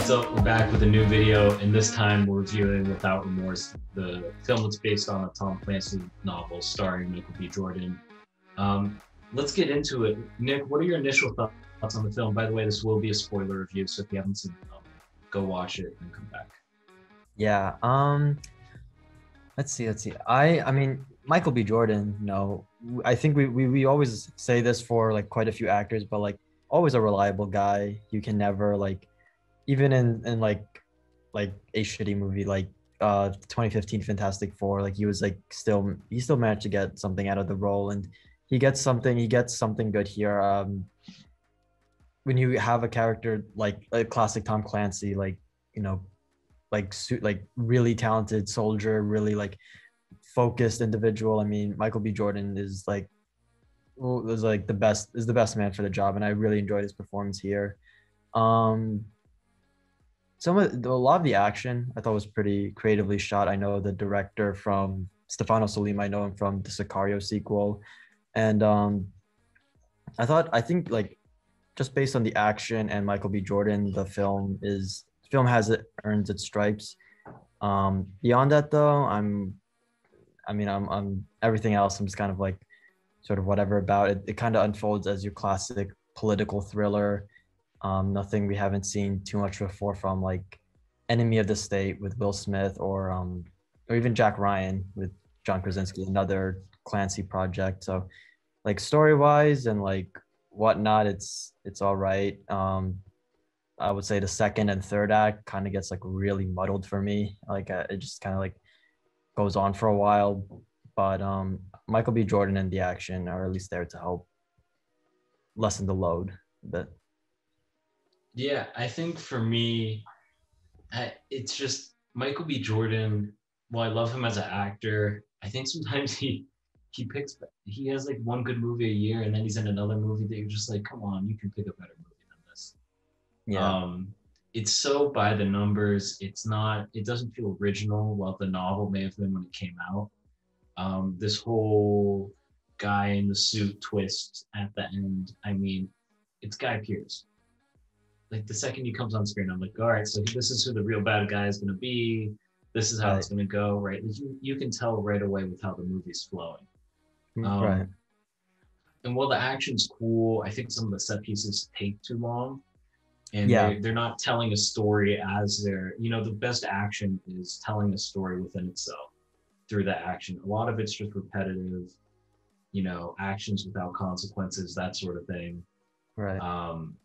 So we're back with a new video, and this time we're reviewing Without Remorse, the film that's based on a Tom Clancy novel starring Michael B. Jordan. Let's get into it. Nick, what are your initial thoughts on the film? By the way, this will be a spoiler review, so if you haven't seen the film, go watch it and come back. Yeah. Let's see. I mean, Michael B. Jordan, I think we always say this for like quite a few actors, but like always a reliable guy. You can never like even in like a shitty movie like 2015 Fantastic Four, like he still managed to get something out of the role, and he gets something good here. When you have a character like a classic Tom Clancy, like, you know, like really talented soldier, really like focused individual. I mean, Michael B. Jordan is like the best man for the job, and I really enjoyed his performance here. Um, a lot of the action I thought was pretty creatively shot. I know the director from Stefano Sollima. I know him from the Sicario sequel, and I think like just based on the action and Michael B. Jordan, the film has it earns its stripes. Beyond that though, I'm everything else. I'm just kind of like sort of whatever about it. It kind of unfolds as your classic political thriller. Nothing we haven't seen too much before from like Enemy of the State with Will Smith, or even Jack Ryan with John Krasinski, another Clancy project. So like story wise and like whatnot, it's all right. I would say the second and third act kind of gets like really muddled for me. Like it just kind of like goes on for a while, but Michael B. Jordan and the action are at least there to help lessen the load a bit. Yeah, I think for me, it's just Michael B. Jordan. Well, I love him as an actor. I think sometimes he has like one good movie a year, and then he's in another movie that you're just like, come on, you can pick a better movie than this. Yeah, Um, it's so by the numbers. It's not. It doesn't feel original. Well, the novel may have been when it came out. This whole guy in the suit twist at the end. I mean, it's Guy Pearce. Like the second he comes on screen, I'm like, all right, so this is who the real bad guy is going to be. This is how right, it's going to go, right? Like you can tell right away with how the movie's flowing. right. Um, and while the action's cool, I think some of the set pieces take too long, and Yeah, they're not telling a story as they're, the best action is telling a story within itself through the action. A lot of it's just repetitive, actions without consequences, that sort of thing. right. Um,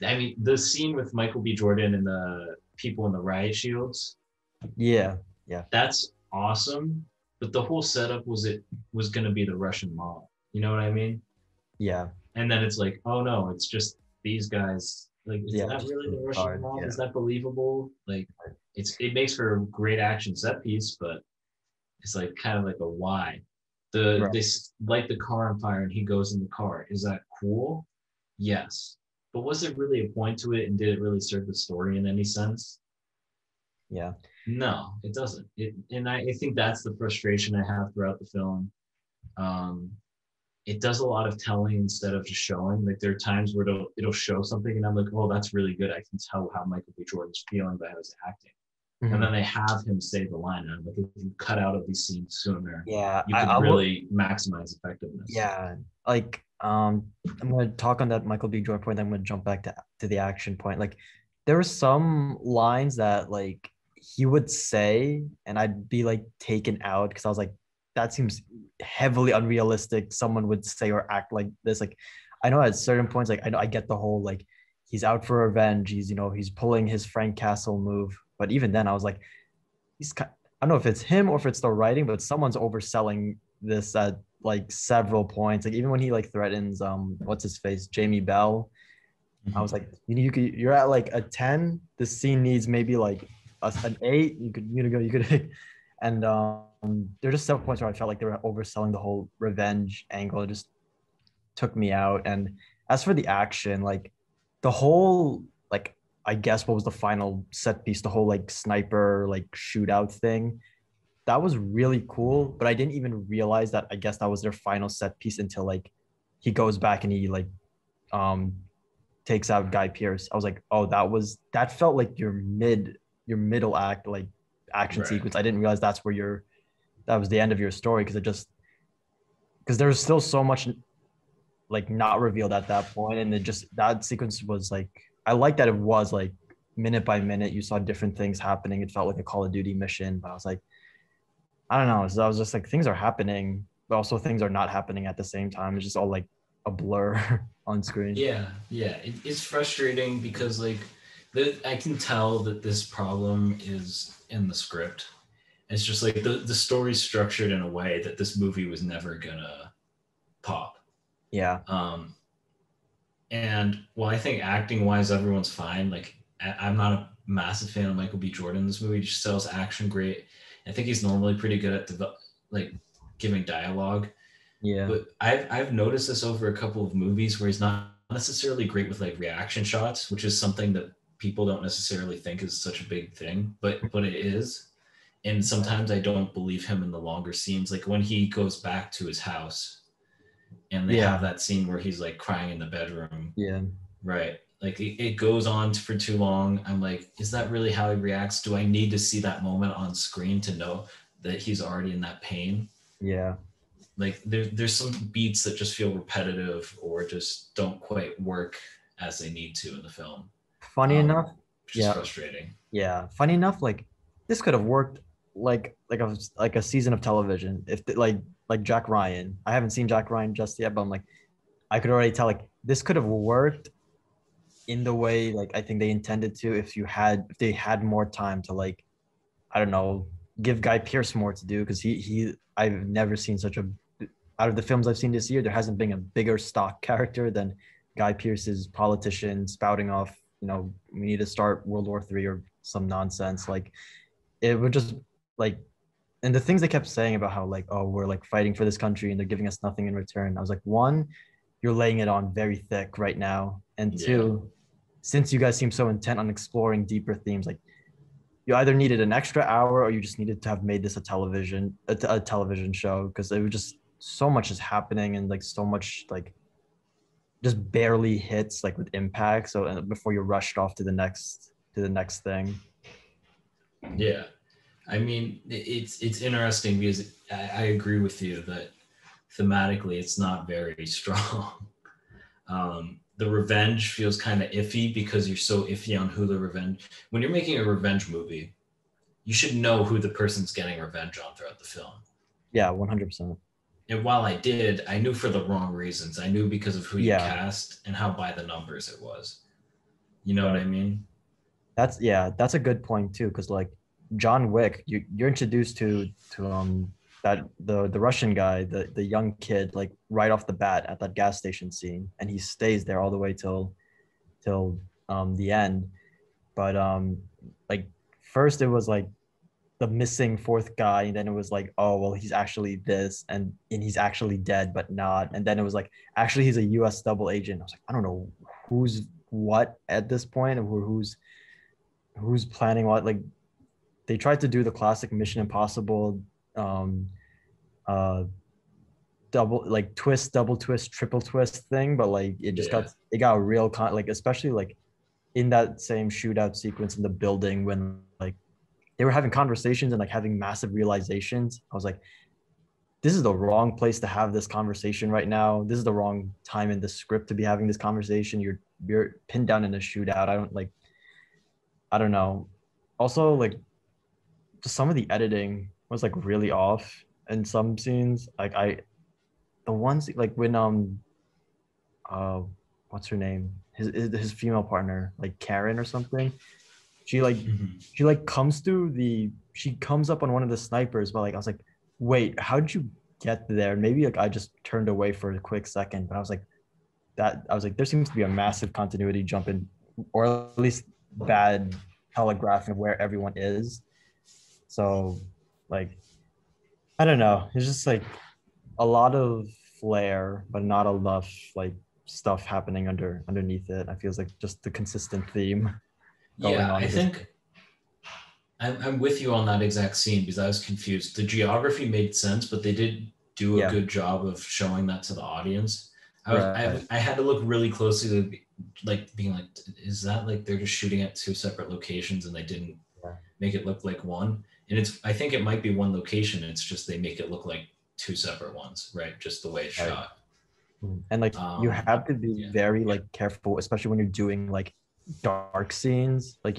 I mean, the scene with Michael B. Jordan and the people in the riot shields, Yeah, yeah, that's awesome. But the whole setup was going to be the Russian mob. You know what I mean? yeah, And then it's like, oh no, it's just these guys. Like, is yeah. that Just really the really Russian hard. mob? Yeah, Is that believable? Like, it makes for a great action set piece, but it's like kind of like a why. right. This light the car on fire and he goes in the car. Is that cool? Yes. But was there really a point to it, and did it really serve the story in any sense? Yeah, No, it doesn't. And I think that's the frustration I have throughout the film. Um, it does a lot of telling instead of just showing. Like there are times where it'll show something, and I'm like, oh, that's really good. I can tell how Michael B. Jordan's feeling by how he's acting. And then hmm they have him say the line, and I'm like, if you cut out of these scenes sooner, yeah. you could I will. really maximize effectiveness. Yeah, like I'm gonna talk on that Michael B. Jordan point. Then I'm gonna jump back to the action point. Like there were some lines that like he would say, and I'd be like taken out because I was like, that seems heavily unrealistic. Someone would say or act like this. Like I know at certain points, like I know I get the whole like he's out for revenge. He's pulling his Frank Castle move. But even then, I was like, I don't know if it's him or if it's the writing, but someone's overselling this at like several points. Like even when he like threatens what's his face, Jamie Bell, I was Mm-hmm. like, you're at like a 10. This scene needs maybe like an 8. You could and there are just several points where I felt like they were overselling the whole revenge angle. It just took me out. And as for the action, like the whole like I guess what was the final set piece, the whole like sniper like shootout thing. That was really cool, but I didn't even realize that I guess that was their final set piece until like he goes back and he like um takes out Guy Pearce. I was like, oh, that felt like your middle act like action Right. sequence. I didn't realize that was the end of your story because there was still so much like not revealed at that point, and it just that sequence was like I like that it was like minute by minute you saw different things happening. It felt like a Call of Duty mission, but I was like, I don't know. So I was just like things are happening, but also things are not happening at the same time. It's just all like a blur on screen. Yeah. It's frustrating because like I can tell that this problem is in the script. It's just like the story's structured in a way that this movie was never gonna pop. Yeah. Um, and while I think acting wise everyone's fine, like I'm not a massive fan of Michael B. Jordan in this movie. He just sells action great. I think he's normally pretty good at like giving dialogue. Yeah. But I've noticed this over a couple of movies where he's not necessarily great with like reaction shots, which is something that people don't necessarily think is such a big thing, but it is. And sometimes I don't believe him in the longer scenes, like when he goes back to his house and they have Yeah. that scene where he's like crying in the bedroom. Yeah. Right. Like it goes on for too long. I'm like, is that really how he reacts? Do I need to see that moment on screen to know that he's already in that pain? Yeah. Like there's some beats that just feel repetitive or just don't quite work as they need to in the film, Funny enough, which is yeah. frustrating. Yeah. Funny enough, like this could have worked like a season of television if like Jack Ryan. I haven't seen Jack Ryan just yet, but I'm like I could already tell like this could have worked in the way like I think they intended to if they had more time to like I don't know give Guy Pearce more to do because he I've never seen such a out of the films I've seen this year there hasn't been a bigger stock character than Guy Pearce's politician spouting off we need to start World War III or some nonsense like it would just like and the things they kept saying about how like oh we're like fighting for this country and they're giving us nothing in return. I was like one you're laying it on very thick right now and Yeah. two since you guys seem so intent on exploring deeper themes, like you either needed an extra hour or you just needed to have made this a television show because it was just so much is happening and like so much like just barely hits like with impact. So before you're rushed off to the next thing. Yeah. I mean, it's interesting because I agree with you that thematically it's not very strong. The revenge feels kind of iffy because you're so iffy on who the revenge. When you're making a revenge movie, you should know who the person's getting revenge on throughout the film. Yeah, 100%. And while I did, I knew for the wrong reasons. I knew because of who you Yeah, cast and how by the numbers it was. You know what right. I mean? That's a good point too, because like John Wick, you're introduced to that the Russian guy, the young kid, like right off the bat at that gas station scene, and he stays there all the way till the end. But like first it was like the missing fourth guy, and then it was like, oh well, he's actually this, and he's actually dead, but not. And then it was like, actually, he's a U.S. double agent. I was like, I don't know who's what at this point, or who's planning what. Like they tried to do the classic Mission Impossible, um, uh, double twist, triple twist thing, but like Yeah. it got real like especially like in that same shootout sequence in the building when like they were having conversations and like having massive realizations. I was like, this is the wrong place to have this conversation right now. This is the wrong time in the script to be having this conversation. You're pinned down in a shootout. I don't know. Also, like just some of the editing was like really off in some scenes. Like the ones like when uh what's her name? His female partner, like Karen or something. She like Mhm. she like comes through the she comes up on one of the snipers, but like I was like, wait, how did you get there? Maybe like I just turned away for a quick second, but I was like, there seems to be a massive continuity jump in, or at least bad telegraphing of where everyone is. So like I don't know. It's just like a lot of flair, but not enough like stuff happening underneath it. I feels like just the consistent theme going Yeah, on I in this. think I'm with you on that exact scene because I was confused. The geography made sense, but they did do a Yeah, good job of showing that to the audience. right. I had to look really closely like being like, is that like they're just shooting at two separate locations and they didn't Yeah. make it look like one? And it's, I think it might be one location. It's just they make it look like two separate ones, right? Just the way it's Right. shot. And like you have to be Yeah. very like careful, especially when you're doing like dark scenes. Like,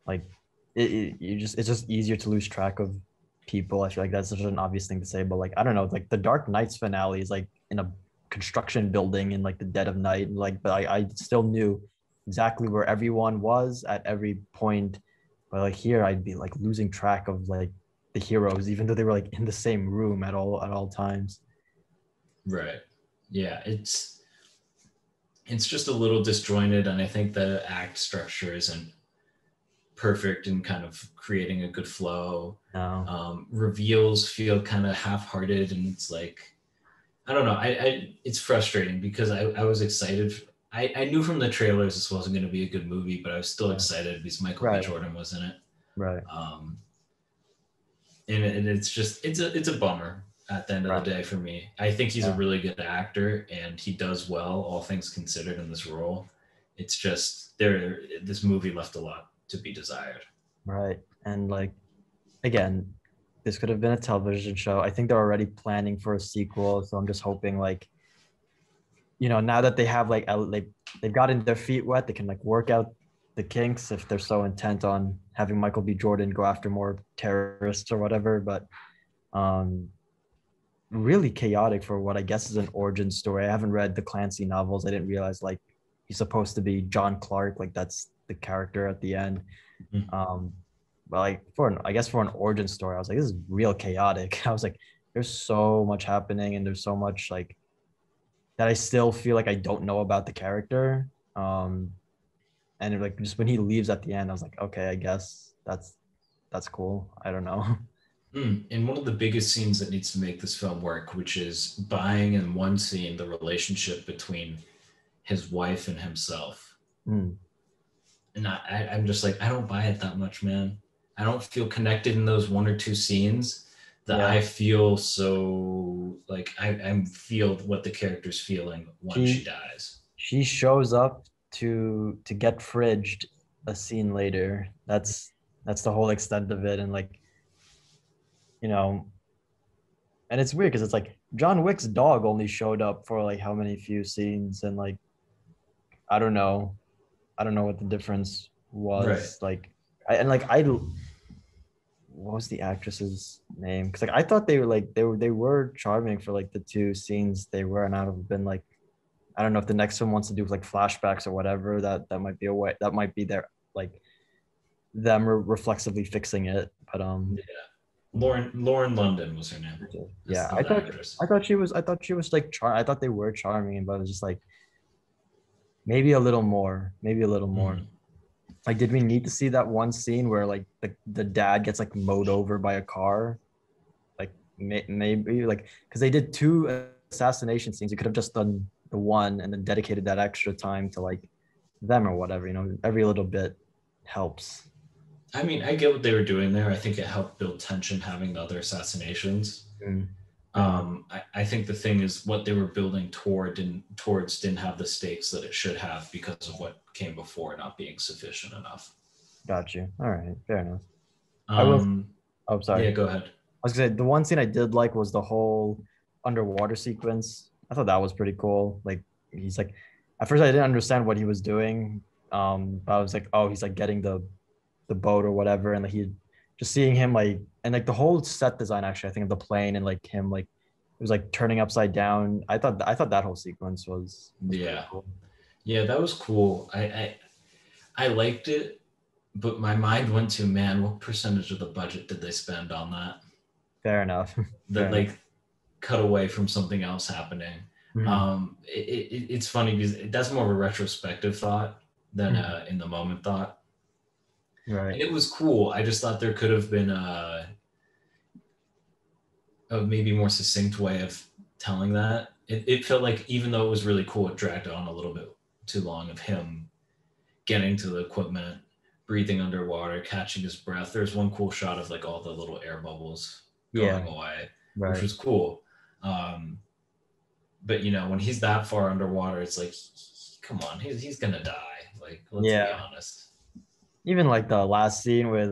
like you just it's just easier to lose track of people. I feel like that's such an obvious thing to say, but like I don't know, like the Dark Knight's finale is like in a construction building in like the dead of night, and like but I still knew exactly where everyone was at every point. But like here, I'd be like losing track of like the heroes, even though they were like in the same room at all times. Right. Yeah. It's just a little disjointed, and I think the act structure isn't perfect in kind of creating a good flow. No. Reveals feel kind of half-hearted, and it's like, I don't know. It's frustrating because I was excited. I knew from the trailers this wasn't going to be a good movie, but I was still Yeah. excited because Michael B. Right. Jordan was in it. Right. Um, and it's just it's a bummer at the end of the Right. day for me. I think he's a Yeah. really good actor and he does well, all things considered, in this role. It's just this movie left a lot to be desired. Right. And like again, this could have been a television show. I think they're already planning for a sequel, so I'm just hoping like now that they have like they've gotten their feet wet, they can like work out the kinks if they're so intent on having Michael B. Jordan go after more terrorists or whatever. But um really chaotic for what I guess is an origin story. I haven't read the Clancy novels. I didn't realize like he's supposed to be John Clark, like that's the character at the end. Mhm. Um, but like I guess for an origin story, I was like, this is real chaotic. I was like, there's so much happening and there's so much like that I still feel like I don't know about the character. And like just when he leaves at the end, I was like, okay, I guess that's cool. I don't know. And one of the biggest scenes that needs to make this film work, which is buying in one scene the relationship between his wife and himself. Mm, And I'm just like, I don't buy it that much, man. I don't feel connected in those one or two scenes that yeah, I feel so like I feel what the character's feeling when she she dies. she shows up to get fridged a scene later. That's the whole extent of it, and like you know, and it's weird because it's like John Wick's dog only showed up for like how many few scenes, and like I don't know, I don't know what the difference Right. was. Like, I what was the actress's name? Because like I thought they were like they were charming for like the two scenes they were, and I would have been like I don't know if the next one wants to do like flashbacks or whatever. That might be a way. That might be their like them reflexively fixing it. But Yeah. Lauren London was her name. That's yeah, the actress. I thought she was like I thought they were charming, but it was just like maybe a little more, maybe a little more. Mm. Like, did we need to see that one scene where like the dad gets like mowed over by a car? Like maybe like because they did two assassination scenes. You could have just done the one and then dedicated that extra time to like them or whatever. Every little bit helps. I mean, I get what they were doing there. I think it helped build tension having the other assassinations. Mm, fair enough. I think the thing is what they were building towards didn't have the stakes that it should have because of what came before not being sufficient enough. Got you. All right, fair enough. I will. Um, Oh, sorry. yeah, I go ahead. was gonna say the one scene I did like was the whole underwater sequence. I thought that was pretty cool. Like he's like, at first I didn't understand what he was doing. But I was like, oh, he's like getting the boat or whatever, and like he just seeing him like and like the whole set design actually I think of the plane and like him like it was like turning upside down. I thought that whole sequence was pretty Yeah, cool. yeah, that was cool. I liked it, but my mind went to, man, what percentage of the budget did they spend on that? Fair enough. Fair That enough. like cut away from something else happening. Mhm. It's funny because that's more of a retrospective thought than Mhm. in the moment thought, Right. and it was cool. I just thought there could have been a maybe more succinct way of telling that. It felt like even though it was really cool, it dragged on a little bit too long of him getting to the equipment, breathing underwater, catching his breath. There's one cool shot of like all the little air bubbles going Yeah. away, which Right. was cool. But when he's that far underwater, it's like he come on, he's gonna die. Like, let's be Yeah. honest. Even like the last scene with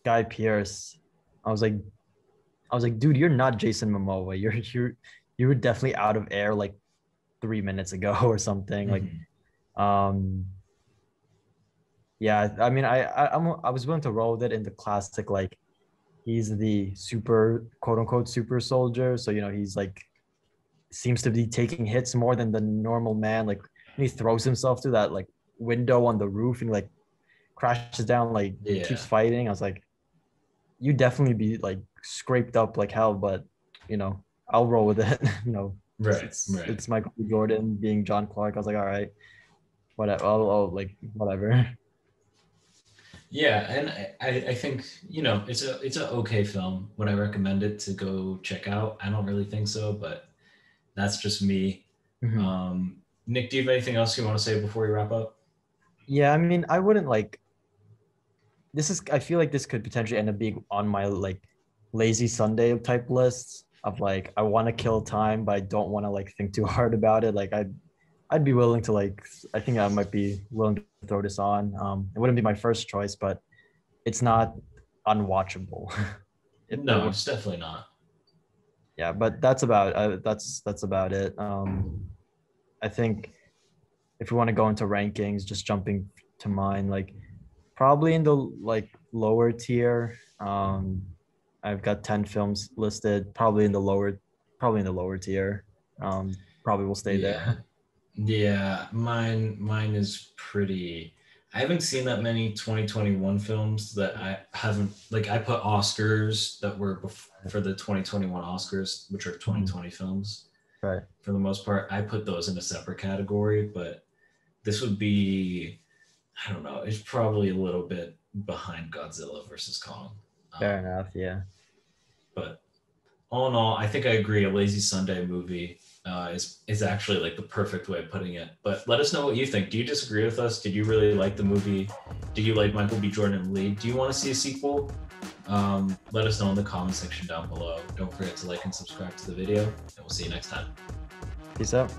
Guy Pearce, I was like, dude, you're not Jason Momoa. You were definitely out of air like 3 minutes ago or something. Like, Mhm. um, yeah. I mean, I was willing to roll with it in the classic like he's the super quote unquote super soldier. So he's like seems to be taking hits more than the normal man. Like when he throws himself through that like window on the roof and like crashes down, like keeps Yeah. fighting. I was like, you definitely be like scraped up like hell, but I'll roll with it. it's Right. it's Right. it's Michael B. Jordan being John Clark. I was like, all right, whatever. I'll like whatever. Yeah, and I think it's a okay film. Would I recommend it to go check out? I don't really think so, but that's just me. Mhm. Nick, do you have anything else you want to say before we wrap up? Yeah, I mean, I wouldn't like this is I feel like this could potentially end up being on my like lazy Sunday type lists of like I want to kill time, but I don't want to like think too hard about it. Like I'd be willing to like I think I might be willing to throw this on. It wouldn't be my first choice, but it's not unwatchable. It No, would, it's definitely not. yeah, but that's about it. I think if we want to go into rankings, just jumping to mine, like probably in the like lower tier. I've got 10 films listed, probably in the lower tier. Probably will stay Yeah. there. Yeah, mine is pretty. I haven't seen that many 2021 films that I haven't like I put Oscars that were for the 2021 Oscars, which are Mhm. 2020 films Right. for the most part. I put those in a separate category, but this would be I don't know, it's probably a little bit behind Godzilla versus Kong. Fair Um, enough. Yeah. but all in all, I think I agree. A lazy Sunday movie is actually like the perfect way of putting it. But let us know what you think. Do you disagree with us? Did you really like the movie? Do you like Michael B. Jordan in the lead? Do you want to see a sequel? Let us know in the comment section down below. Don't forget to like and subscribe to the video, and we'll see you next time. Peace out.